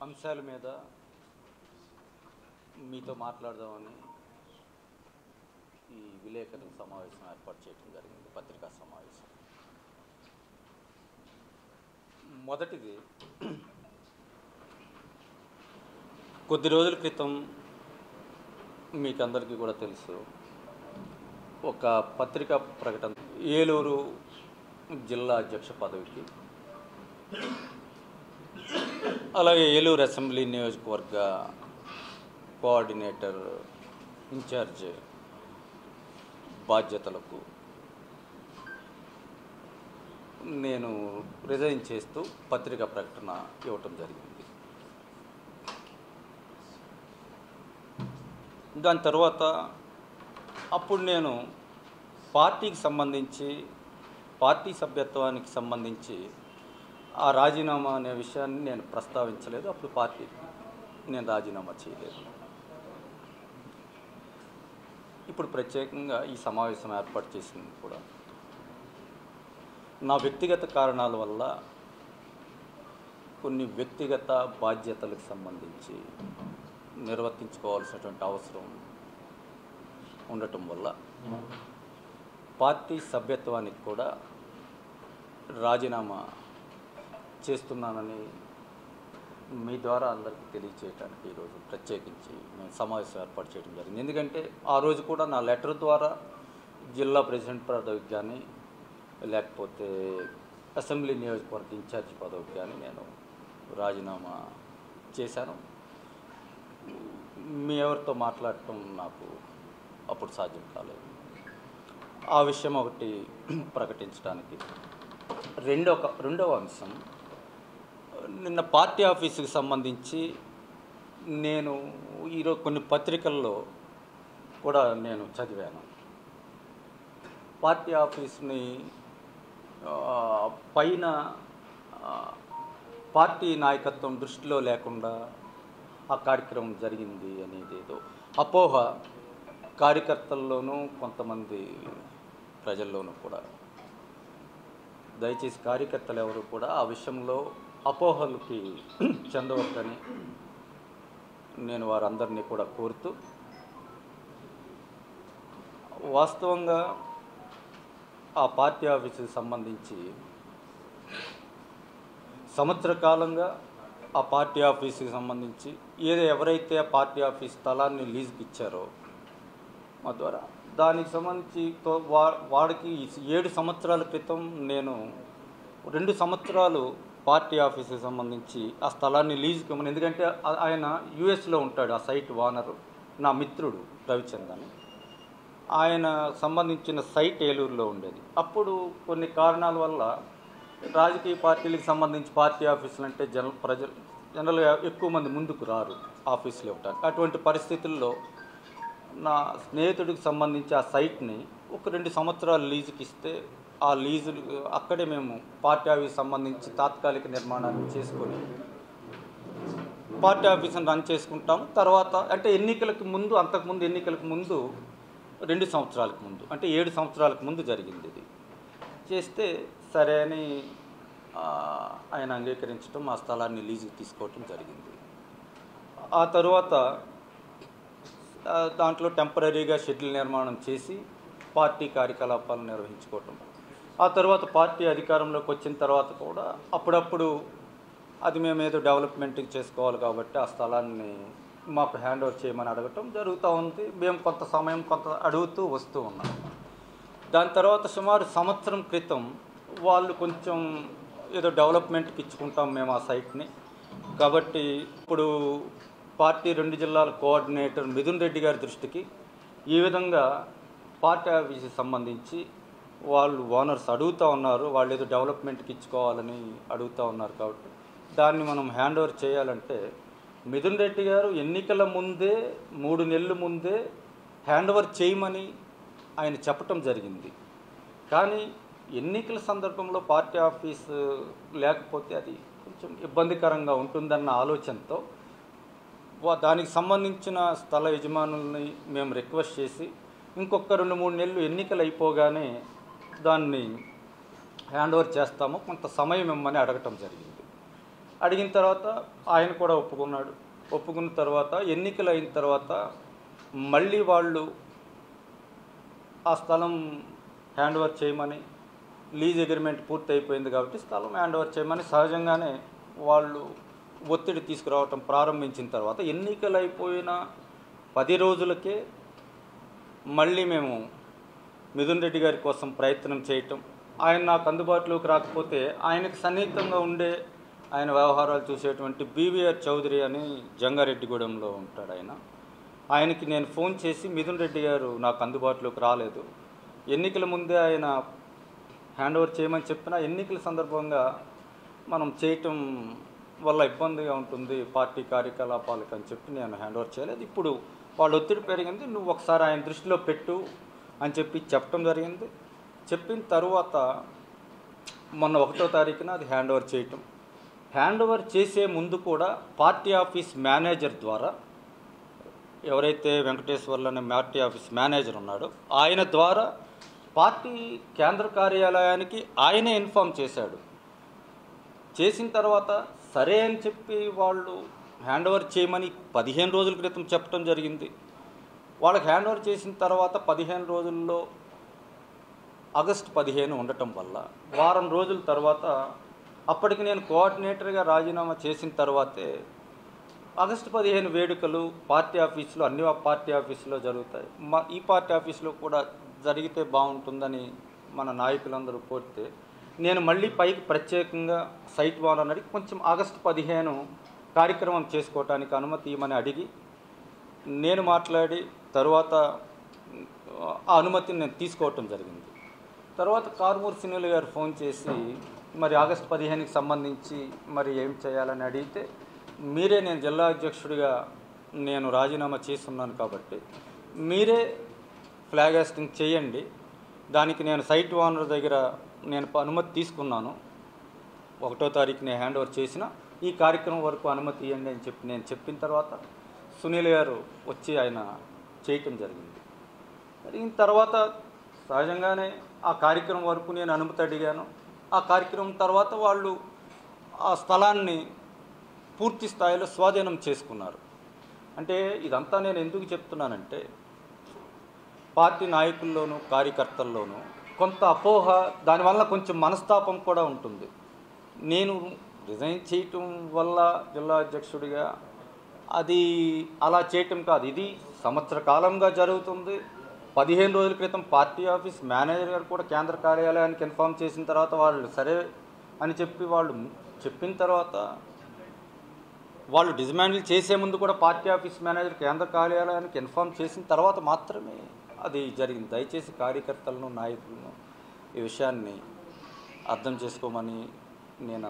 అంశాల మీద మీతో మాట్లాడదామని ఈ విలేకరుల సమావేశం ఏర్పాటు చేయడం జరిగింది, పత్రికా సమావేశం. మొదటిది, కొద్ది రోజుల క్రితం మీకందరికీ కూడా తెలుసు, ఒక పత్రికా ప్రకటన ఏలూరు జిల్లా అధ్యక్ష పదవికి, అలాగే ఏలూరు అసెంబ్లీ నియోజకవర్గ కోఆర్డినేటర్ ఇన్ఛార్జ్ బాధ్యతలకు నేను రిజైన్ చేస్తూ పత్రికా ప్రకటన ఇవ్వటం జరిగింది. దాని తర్వాత అప్పుడు నేను పార్టీకి సంబంధించి, పార్టీ సభ్యత్వానికి సంబంధించి ఆ రాజీనామా అనే విషయాన్ని నేను ప్రస్తావించలేదు. అప్పుడు పార్టీకి నేను రాజీనామా చేయలేదు. ఇప్పుడు ప్రత్యేకంగా ఈ సమావేశం ఏర్పాటు చేసింది కూడా నా వ్యక్తిగత కారణాల వల్ల కొన్ని వ్యక్తిగత బాధ్యతలకు సంబంధించి నిర్వర్తించుకోవాల్సినటువంటి అవసరం ఉండటం వల్ల పార్టీ సభ్యత్వానికి కూడా రాజీనామా చేస్తున్నానని మీ ద్వారా అందరికీ తెలియచేయడానికి ఈరోజు ప్రత్యేకించి నేను సమావేశం ఏర్పాటు చేయడం జరిగింది. ఎందుకంటే ఆ రోజు కూడా నా లెటర్ ద్వారా జిల్లా ప్రెసిడెంట్ పదవికి కానీ, లేకపోతే అసెంబ్లీ నియోజకవర్గ ఇన్ఛార్జి పదవికి కానీ నేను రాజీనామా చేశాను. మీ ఎవరితో మాట్లాడటం నాకు అప్పుడు సాధ్యం కాలేదు. ఆ విషయం ఒకటి ప్రకటించడానికి. రెండవ అంశం, నిన్న పార్టీ ఆఫీసుకి సంబంధించి నేను ఈరోజు కొన్ని పత్రికల్లో కూడా నేను చదివాను. పార్టీ ఆఫీస్ని పైన పార్టీ నాయకత్వం దృష్టిలో లేకుండా ఆ కార్యక్రమం జరిగింది అనేది ఏదో అపోహ కార్యకర్తల్లోనూ కొంతమంది ప్రజల్లోనూ కూడా. దయచేసి కార్యకర్తలు ఎవరు కూడా ఆ విషయంలో అపోహలకి చెందవద్దని నేను వారందరినీ కూడా కోరుతూ, వాస్తవంగా ఆ పార్టీ ఆఫీసుకి సంబంధించి సంవత్సర కాలంగా ఆ పార్టీ ఆఫీసుకి సంబంధించి ఎవరైతే ఆ పార్టీ ఆఫీస్ స్థలాన్ని లీజుకి ఇచ్చారో మా ద్వారా, దానికి సంబంధించి వాడికి 7 సంవత్సరాల క్రితం నేను 2 సంవత్సరాలు పార్టీ ఆఫీస్కి సంబంధించి ఆ స్థలాన్ని లీజుకి ఇవ్వమని, ఎందుకంటే ఆయన యుఎస్లో ఉంటాడు, ఆ సైట్ ఓనరు నా మిత్రుడు రవిచందన్, ఆయన సంబంధించిన సైట్ ఏలూరులో ఉండేది. అప్పుడు కొన్ని కారణాల వల్ల రాజకీయ పార్టీలకు సంబంధించి పార్టీ ఆఫీసులు అంటే జనరల్గా ఎక్కువ మంది ముందుకు రారు ఆఫీసులో ఉంటారు. అటువంటి పరిస్థితుల్లో నా స్నేహితుడికి సంబంధించి ఆ సైట్ని ఒక 2 సంవత్సరాలు లీజుకి ఇస్తే, ఆ లీజు అక్కడే మేము పార్టీ ఆఫీస్ సంబంధించి తాత్కాలిక నిర్మాణాన్ని చేసుకొని పార్టీ ఆఫీస్ని రన్ చేసుకుంటాము. తర్వాత అంటే ఎన్నికలకు ముందు, అంతకుముందు ఎన్నికలకు ముందు 2 సంవత్సరాలకు ముందు, అంటే 7 సంవత్సరాలకు ముందు జరిగింది. ఇది చేస్తే సరే అని ఆయన అంగీకరించడం, ఆ స్థలాన్ని లీజుకి తీసుకోవటం జరిగింది. ఆ తరువాత దాంట్లో టెంపరీగా షెడ్యూల్ నిర్మాణం చేసి పార్టీ కార్యకలాపాలు నిర్వహించుకోవటం. ఆ తర్వాత పార్టీ అధికారంలోకి వచ్చిన తర్వాత కూడా అప్పుడప్పుడు అది మేము ఏదో డెవలప్మెంట్కి చేసుకోవాలి కాబట్టి ఆ స్థలాన్ని మాకు హ్యాండ్ ఓవర్ చేయమని అడగటం జరుగుతూ ఉంది. మేము కొంత సమయం అడుగుతూ వస్తూ ఉన్నాం. దాని తర్వాత సుమారు సంవత్సరం క్రితం వాళ్ళు కొంచెం ఏదో డెవలప్మెంట్కి ఇచ్చుకుంటాం మేము ఆ సైట్ని, కాబట్టి ఇప్పుడు పార్టీ 2 జిల్లాల కోఆర్డినేటర్ మిథున్ రెడ్డి గారి దృష్టికి ఈ విధంగా పార్టీ ఆఫీస్కి సంబంధించి వాళ్ళు ఓనర్స్ అడుగుతూ ఉన్నారు, వాళ్ళు ఏదో డెవలప్మెంట్కి ఇచ్చుకోవాలని అడుగుతూ ఉన్నారు. కాబట్టి దాన్ని మనం హ్యాండ్ ఓవర్ చేయాలంటే మిథున్ రెడ్డి గారు ఎన్నికల ముందే 3 నెలల ముందే హ్యాండ్ ఓవర్ చేయమని ఆయన చెప్పటం జరిగింది. కానీ ఎన్నికల సందర్భంలో పార్టీ ఆఫీసు లేకపోతే అది కొంచెం ఇబ్బందికరంగా ఉంటుందన్న ఆలోచనతో దానికి సంబంధించిన స్థల యజమానుల్ని మేము రిక్వెస్ట్ చేసి ఇంకొక 2-3 నెలలు ఎన్నికలు అయిపోగానే దాన్ని హ్యాండ్ ఓవర్ చేస్తాము, కొంత సమయం ఇమ్మని అడగటం జరిగింది. అడిగిన తర్వాత ఆయన కూడా ఒప్పుకున్నాడు. ఒప్పుకున్న తర్వాత ఎన్నికలు అయిన తర్వాత మళ్ళీ వాళ్ళు ఆ స్థలం హ్యాండ్ ఓవర్ చేయమని, లీజ్ అగ్రిమెంట్ పూర్తి అయిపోయింది కాబట్టి స్థలం హ్యాండ్ ఓవర్ చేయమని సహజంగానే వాళ్ళు ఒత్తిడి తీసుకురావటం ప్రారంభించిన తర్వాత ఎన్నికలు అయిపోయిన 10 రోజులకే మళ్ళీ మేము మిథున్ రెడ్డి గారి కోసం ప్రయత్నం చేయటం, ఆయన నాకు అందుబాటులోకి రాకపోతే ఆయనకు సన్నిహితంగా ఉండే ఆయన వ్యవహారాలు చూసేటువంటి బీవీఆర్ చౌదరి అని జంగారెడ్డిగూడెంలో ఉంటాడు ఆయనకి నేను ఫోన్ చేసి మిథున్ రెడ్డి గారు నాకు అందుబాటులోకి రాలేదు, ఎన్నికల ముందే ఆయన హ్యాండ్ ఓవర్ చేయమని చెప్పినా ఎన్నికల సందర్భంగా మనం చేయటం వల్ల ఇబ్బందిగా ఉంటుంది పార్టీ కార్యకలాపాలకు అని చెప్పి నేను హ్యాండ్ ఓవర్ చేయలేదు. ఇప్పుడు వాళ్ళు ఒత్తిడి పెరిగింది, నువ్వు ఒకసారి ఆయన దృష్టిలో పెట్టు అని చెప్పి చెప్పడం జరిగింది. చెప్పిన తర్వాత మొన్న 1వ తారీఖున అది హ్యాండ్ ఓవర్ చేయటం. హ్యాండ్ ఓవర్ చేసే ముందు కూడా పార్టీ ఆఫీస్ మేనేజర్ ద్వారా, ఎవరైతే వెంకటేశ్వర్లు అనే పార్టీ ఆఫీస్ మేనేజర్ ఉన్నాడో ఆయన ద్వారా పార్టీ కేంద్ర కార్యాలయానికి ఆయనే ఇన్ఫామ్ చేశాడు. చేసిన తర్వాత సరే అని చెప్పి వాళ్ళు హ్యాండ్ ఓవర్ చేయమని 15 రోజుల క్రితం చెప్పడం జరిగింది. వాళ్ళకి హ్యాండ్ ఓవర్ చేసిన తర్వాత 15 రోజుల్లో ఆగస్టు 15 ఉండటం వల్ల వారం రోజుల తర్వాత, అప్పటికి నేను కోఆర్డినేటర్గా రాజీనామా చేసిన తర్వాతే ఆగస్టు 15 వేడుకలు పార్టీ ఆఫీసులో, అన్ని పార్టీ ఆఫీసులో జరుగుతాయి. ఈ పార్టీ ఆఫీసులో కూడా జరిగితే బాగుంటుందని మన నాయకులందరూ కోరితే నేను మళ్ళీ పైకి ప్రత్యేకంగా సైట్ ఓనర్ అడిగి కొంచెం ఆగస్టు 15 కార్యక్రమం చేసుకోవటానికి అనుమతి ఇవ్వమని అడిగి నేను మాట్లాడి తర్వాత ఆ అనుమతిని నేను తీసుకోవటం జరిగింది. తర్వాత కారుమూరి సునీల్ గారు ఫోన్ చేసి మరి ఆగస్టు 15కి సంబంధించి మరి ఏం చేయాలని అడిగితే, మీరే, నేను జిల్లా అధ్యక్షుడిగా నేను రాజీనామా చేస్తున్నాను కాబట్టి మీరే ఫ్లాగ్ హాస్టింగ్ చేయండి, దానికి నేను సైట్ ఓనర్ దగ్గర నేను అనుమతి తీసుకున్నాను, 1వ తారీఖునే హ్యాండ్ ఓవర్ చేసిన, ఈ కార్యక్రమం వరకు అనుమతి ఇవ్వండి అని చెప్పి నేను చెప్పిన తర్వాత సునీల్ గారు వచ్చి ఆయన చేయటం జరిగింది. జరిగిన తర్వాత సహజంగానే ఆ కార్యక్రమం వరకు నేను అనుమతి అడిగాను. ఆ కార్యక్రమం తర్వాత వాళ్ళు ఆ స్థలాన్ని పూర్తి స్థాయిలో స్వాధీనం చేసుకున్నారు. అంటే ఇదంతా నేను ఎందుకు చెప్తున్నానంటే పార్టీ నాయకుల్లోనూ కార్యకర్తల్లోనూ కొంత అపోహ, దానివల్ల కొంచెం మనస్తాపం కూడా ఉంటుంది. నేను రిజైన్ చేయటం వల్ల జిల్లా అధ్యక్షుడిగా అది అలా చేయటం కాదు, ఇది సంవత్సర కాలంగా జరుగుతుంది. 15 రోజుల క్రితం పార్టీ ఆఫీస్ మేనేజర్ గారు కూడా కేంద్ర కార్యాలయానికి ఇన్ఫామ్ చేసిన తర్వాత వాళ్ళు సరే అని చెప్పి వాళ్ళు చెప్పిన తర్వాత వాళ్ళు డిమాండ్లు చేసే ముందు కూడా పార్టీ ఆఫీస్ మేనేజర్ కేంద్ర కార్యాలయానికి ఇన్ఫామ్ చేసిన తర్వాత మాత్రమే అది జరిగింది. దయచేసి కార్యకర్తలను, నాయకులను ఈ విషయాన్ని అర్థం చేసుకోమని నేను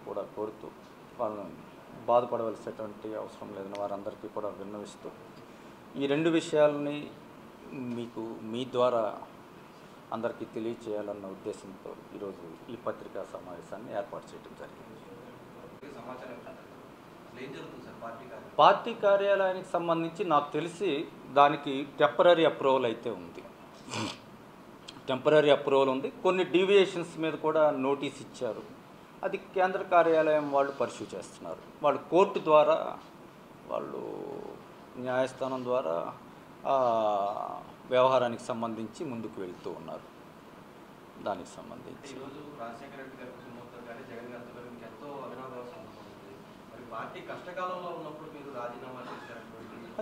కూడా కోరుతూ, వాళ్ళని బాధపడవలసినటువంటి అవసరం లేదని వారందరికీ కూడా విన్నవిస్తూ, ఈ 2 విషయాలని మీకు మీ ద్వారా అందరికీ తెలియచేయాలన్న ఉద్దేశంతో ఈరోజు ఈ పత్రికా సమావేశాన్ని ఏర్పాటు చేయడం జరిగింది. పార్టీ కార్యాలయానికి సంబంధించి నాకు తెలిసి దానికి టెంపరరీ అప్రూవల్ అయితే ఉంది, టెంపరరీ అప్రూవల్ ఉంది. కొన్ని డీవియేషన్స్ మీద కూడా నోటీస్ ఇచ్చారు, అది కేంద్ర కార్యాలయం వాళ్ళు పర్సూ చేస్తున్నారు. వాళ్ళు కోర్టు ద్వారా, వాళ్ళు న్యాయస్థానం ద్వారా వ్యవహారానికి సంబంధించి ముందుకు వెళ్తూ ఉన్నారు. దానికి సంబంధించి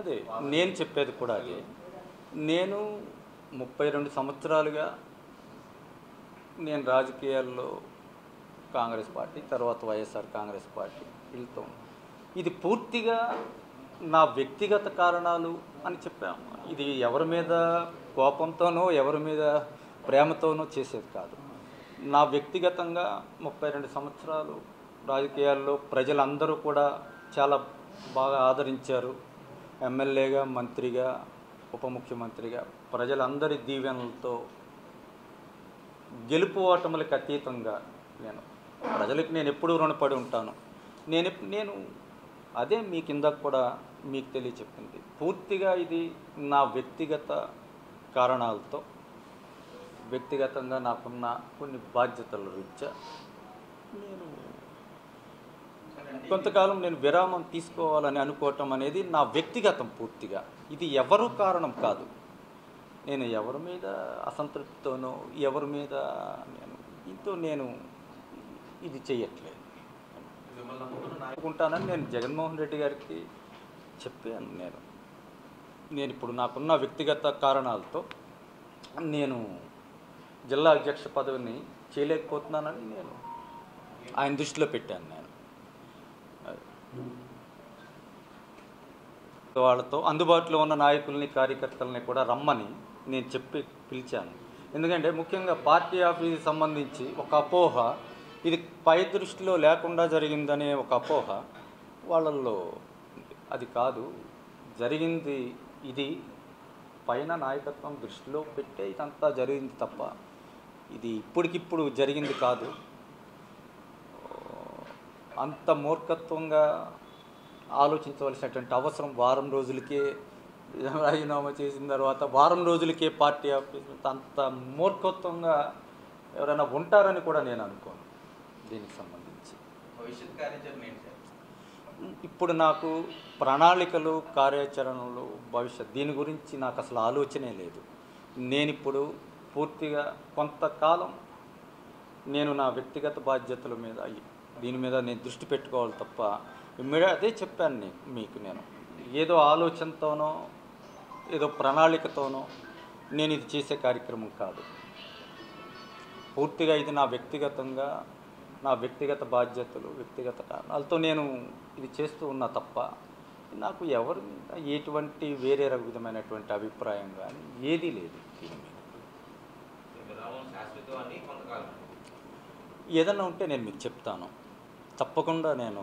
అదే నేను చెప్పేది కూడా అదే. నేను 32 సంవత్సరాలుగా నేను రాజకీయాల్లో కాంగ్రెస్ పార్టీ, తర్వాత వైఎస్ఆర్ కాంగ్రెస్ పార్టీ వెళ్తాం. ఇది పూర్తిగా నా వ్యక్తిగత కారణాలు అని చెప్పాము. ఇది ఎవరి మీద కోపంతోనో ఎవరి మీద ప్రేమతోనో చేసేది కాదు. నా వ్యక్తిగతంగా 32 సంవత్సరాలు రాజకీయాల్లో ప్రజలందరూ కూడా చాలా బాగా ఆదరించారు. ఎమ్మెల్యేగా, మంత్రిగా, ఉప ముఖ్యమంత్రిగా ప్రజలందరి దీవెనలతో గెలుపు ఓటములకు అతీతంగా ప్రజలకు నేను ఎప్పుడూ రుణపడి ఉంటాను. నేను అదే మీ కింద కూడా మీకు తెలియచెప్పింది. పూర్తిగా ఇది నా వ్యక్తిగత కారణాలతో, వ్యక్తిగతంగా నాకున్న కొన్ని బాధ్యతల రీత్యా నేను కొంతకాలం విరామం తీసుకోవాలని అనుకోవటం అనేది నా వ్యక్తిగతం పూర్తిగా. ఇది ఎవరు కారణం కాదు. నేను ఎవరి మీద అసంతృప్తితోనో ఎవరి మీద నేను ఇది చేయట్లేదు అనుకుంటానని నేను జగన్మోహన్ రెడ్డి గారికి చెప్పాను. నేను ఇప్పుడు నాకున్న వ్యక్తిగత కారణాలతో నేను జిల్లా అధ్యక్ష పదవిని చేయలేకపోతున్నానని నేను ఆయన దృష్టిలో పెట్టాను. వాళ్ళతో అందుబాటులో ఉన్న నాయకుల్ని, కార్యకర్తలని కూడా రమ్మని నేను చెప్పి పిలిచాను. ఎందుకంటే ముఖ్యంగా పార్టీ ఆఫీస్కి సంబంధించి ఒక అపోహ, ఇది పై దృష్టిలో లేకుండా జరిగిందనే ఒక అపోహ వాళ్ళల్లో. అది కాదు, జరిగింది ఇది పైన నాయకత్వం దృష్టిలో పెట్టే ఇదంతా జరిగింది తప్ప ఇది ఇప్పటికిప్పుడు జరిగింది కాదు. అంత మూర్ఖత్వంగా ఆలోచించవలసినటువంటి అవసరం వారం రోజులకే రాజీనామా చేసిన తర్వాత వారం రోజులకే పార్టీ ఆఫీస్ అంత మూర్ఖత్వంగా ఎవరైనా ఉంటారని కూడా నేను అనుకోను. దీనికి సంబంధించి భవిష్యత్ కార్యాచరణ ఏంటి? ఇప్పుడు నాకు ప్రణాళికలు, కార్యాచరణలు, భవిష్యత్ దీని గురించి నాకు అసలు ఆలోచనే లేదు. నేనిప్పుడు పూర్తిగా కొంతకాలం నేను నా వ్యక్తిగత బాధ్యతల మీద దీని మీద నేను దృష్టి పెట్టుకోవాలి తప్ప అదే చెప్పాను మీకు. నేను ఏదో ఆలోచనతోనో ఏదో ప్రణాళికతోనో నేను ఇది చేసే కార్యక్రమం కాదు. పూర్తిగా ఇది నా వ్యక్తిగతంగా, నా వ్యక్తిగత బాధ్యతలు, వ్యక్తిగత కారణాలతో నేను ఇది చేస్తూ ఉన్నా తప్ప నాకు ఎవరి మీద ఎటువంటి వేరే విధమైనటువంటి అభిప్రాయం కానీ ఏదీ లేదు. దీని మీద ఏదన్నా ఉంటే నేను మీకు చెప్తాను తప్పకుండా. నేను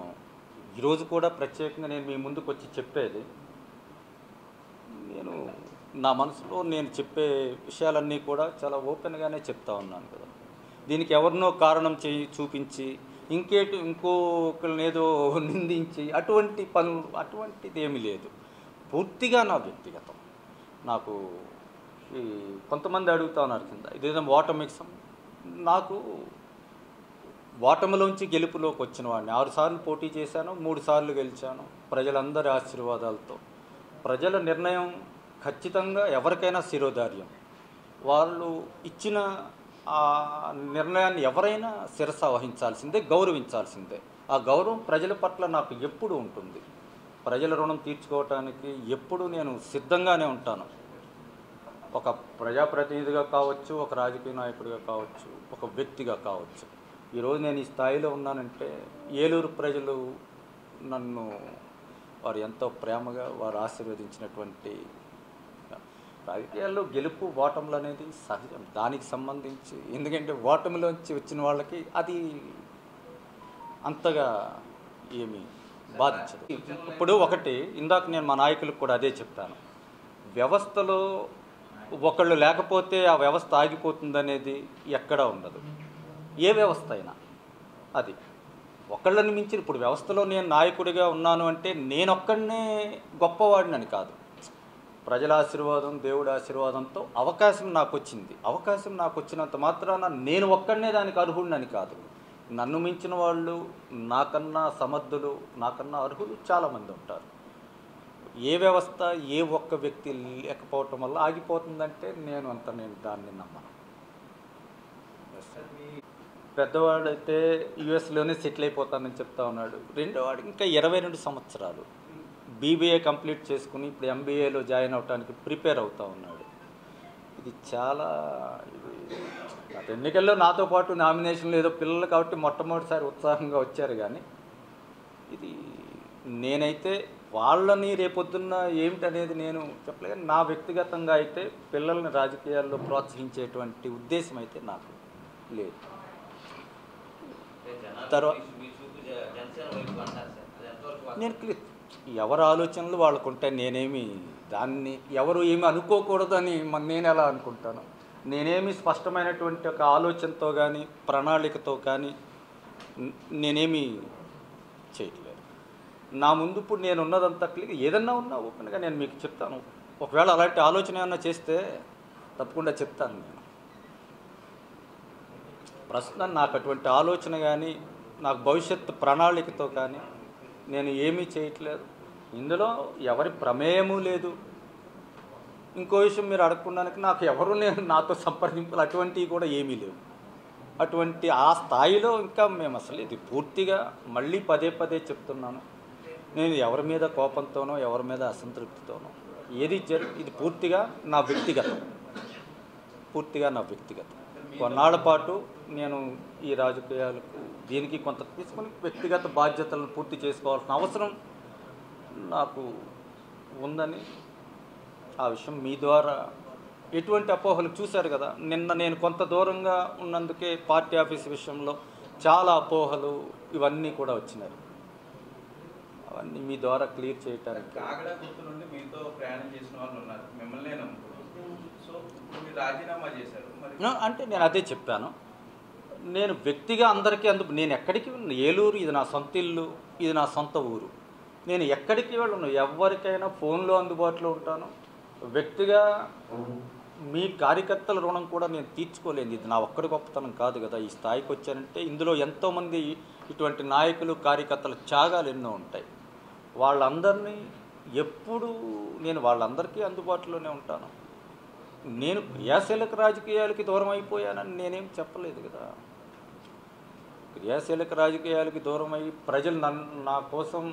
ఈరోజు కూడా ప్రత్యేకంగా నేను మీ ముందుకు వచ్చి చెప్పేది, నేను నా మనసులో నేను చెప్పే విషయాలన్నీ కూడా చాలా ఓపెన్గానే చెప్తా ఉన్నాను కదా. దీనికి ఎవరినో కారణం చూపించి ఇంకొకరిని ఏదో నిందించి అటువంటి పనులు అటువంటిది ఏమీ లేదు. పూర్తిగా నా వ్యక్తిగతం. నాకు కొంతమంది అడుగుతా ఉన్నారు కింద ఇదేదో ఓటమికి నాకు ఓటమిలోంచి గెలుపులోకి వచ్చిన వాడిని. 6 సార్లు పోటీ చేశాను, 3 సార్లు గెలిచాను ప్రజలందరి ఆశీర్వాదాలతో. ప్రజల నిర్ణయం ఖచ్చితంగా ఎవరికైనా శిరోధార్యం. వాళ్ళు ఇచ్చిన ఆ నిర్ణయాన్ని ఎవరైనా శిరస వహించాల్సిందే, గౌరవించాల్సిందే. ఆ గౌరవం ప్రజల పట్ల నాకు ఎప్పుడు ఉంటుంది. ప్రజల రుణం తీర్చుకోవటానికి ఎప్పుడు నేను సిద్ధంగానే ఉంటాను. ఒక ప్రజాప్రతినిధిగా కావచ్చు, ఒక రాజకీయ నాయకుడిగా కావచ్చు, ఒక వ్యక్తిగా కావచ్చు. ఈరోజు నేను ఈ స్థాయిలో ఉన్నానంటే ఏలూరు ప్రజలు నన్ను వారు ఎంతో ప్రేమగా వారు ఆశీర్వదించినటువంటి. రాజకీయాల్లో గెలుపు ఓటములు అనేది సహజం. దానికి సంబంధించి ఎందుకంటే ఓటమిలోంచి వచ్చిన వాళ్ళకి అది అంతగా ఏమీ బాధించదు. ఇప్పుడు ఒకటి ఇందాక నేను మా నాయకులకు కూడా అదే చెప్పాను. వ్యవస్థలో ఒకళ్ళు లేకపోతే ఆ వ్యవస్థ ఆగిపోతుందనేది ఎక్కడా ఉండదు. ఏ వ్యవస్థ అయినా అది ఒకళ్ళని మించి. ఇప్పుడు వ్యవస్థలో నేను నాయకుడిగా ఉన్నాను అంటే నేనొక్కడనే గొప్పవాడినని కాదు. ప్రజల ఆశీర్వాదం, దేవుడి ఆశీర్వాదంతో అవకాశం నాకు వచ్చింది. అవకాశం నాకు వచ్చినంత మాత్రాన నేను ఒక్కడనే దానికి అర్హుడినని కాదు. నన్ను మించిన వాళ్ళు, నాకన్నా సమర్థులు, నాకన్నా అర్హులు చాలామంది ఉంటారు. ఏ వ్యవస్థ ఏ ఒక్క వ్యక్తి లేకపోవటం వల్ల ఆగిపోతుందంటే నేను దాన్ని నమ్మను. పెద్దవాడైతే యుఎస్లోనే సెటిల్ అయిపోతానని చెప్తా ఉన్నాడు. రెండోవాడు ఇంకా 22 సంవత్సరాలు బీబీఏ కంప్లీట్ చేసుకుని ఇప్పుడు ఎంబీఏలో జాయిన్ అవడానికి ప్రిపేర్ అవుతూ ఉన్నాడు. ఇది చాలా ఎన్నికల్లో నాతో పాటు నామినేషన్లు ఏదో పిల్లలు కాబట్టి మొట్టమొదటిసారి ఉత్సాహంగా వచ్చారు. కానీ ఇది నేనైతే వాళ్ళని రేపొద్దున్న ఏమిటనేది నేను చెప్పలేదు. నా వ్యక్తిగతంగా అయితే పిల్లల్ని రాజకీయాల్లో ప్రోత్సహించేటువంటి ఉద్దేశం అయితే నాకు లేదు. తర్వాత నేను ఎవరి ఆలోచనలు వాళ్ళకు ఉంటాయి. నేనేమి దాన్ని ఎవరు ఏమి అనుకోకూడదని నేను ఎలా అనుకుంటాను. నేనేమి స్పష్టమైనటువంటి ఒక ఆలోచనతో కానీ ప్రణాళికతో కానీ నేనేమి చేయట్లేదు. నా ముందు ఇప్పుడు నేను ఉన్నదంతా క్లియర్. ఏదన్నా ఉన్నా ఓపెన్గా నేను మీకు చెప్తాను. ఒకవేళ అలాంటి ఆలోచన ఏమన్నా చేస్తే తప్పకుండా చెప్తాను. నేను ప్రస్తుతం నాకు అటువంటి ఆలోచన కానీ నాకు భవిష్యత్తు ప్రణాళికతో కానీ నేను ఏమీ చేయట్లేదు. ఇందులో ఎవరి ప్రమేయము లేదు. ఇంకో విషయం మీరు అడగకుండానికి నాకు ఎవరు నాతో సంప్రదింపులు అటువంటివి కూడా ఏమీ లేవు. అటువంటి ఆ స్థాయిలో ఇంకా మేము అసలు ఇది పూర్తిగా మళ్ళీ పదే పదే చెప్తున్నాను. నేను ఎవరి మీద కోపంతోనో ఎవరి మీద అసంతృప్తితోనో ఇది పూర్తిగా నా వ్యక్తిగతం. కొన్నాళ్ల పాటు నేను ఈ రాజకీయాలకు దీనికి కొంత తీసుకొని వ్యక్తిగత బాధ్యతలను పూర్తి చేసుకోవాల్సిన అవసరం నాకు ఉందని ఆ విషయం మీ ద్వారా ఎటువంటి అపోహలు చూశారు కదా. నిన్న నేను కొంత దూరంగా ఉన్నందుకే పార్టీ ఆఫీస్ విషయంలో చాలా అపోహలు ఇవన్నీ కూడా వచ్చినాయి. అవన్నీ మీ ద్వారా క్లియర్ చేయడానికి కాగడా గుర్తు నుండి మీతో ప్రయాణం చేసిన వాళ్ళు ఉన్నారు, మిమ్మల్ని నమ్ముకున్నారు. సో మీరు రాజీనామా చేశారు. అంటే నేను అదే చెప్పాను. నేను వ్యక్తిగా అందరికీ నేను ఎక్కడికి ఏలూరు ఇది నా సొంత ఇల్లు, ఇది నా సొంత ఊరు. నేను ఎక్కడికి వెళ్ళను. ఎవరికైనా ఫోన్లో అందుబాటులో ఉంటాను. వ్యక్తిగా మీ కార్యకర్తల రుణం కూడా నేను తీర్చుకోలేను. ఇది నా ఒక్కడి గొప్పతనం కాదు కదా. ఈ స్థాయికి వచ్చానంటే ఇందులో ఎంతోమంది ఇటువంటి నాయకులు కార్యకర్తల త్యాగాలు ఎన్నో ఉంటాయి. వాళ్ళందరినీ ఎప్పుడు నేను వాళ్ళందరికీ అందుబాటులోనే ఉంటాను. నేను క్రియాశీలక రాజకీయాలకి దూరం అయిపోయానని నేనేం చెప్పలేదు కదా. క్రియాశీలక రాజకీయాలకి దూరమై ప్రజలు నా కోసం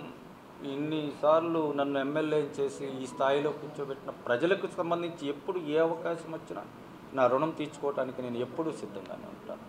ఇన్నిసార్లు నన్ను ఎమ్మెల్యే చేసి ఈ స్థాయిలో కూర్చోబెట్టిన ప్రజలకు సంబంధించి ఎప్పుడు ఏ అవకాశం వచ్చినా నా రుణం తీర్చుకోవడానికి నేను ఎప్పుడూ సిద్ధంగానే ఉంటాను.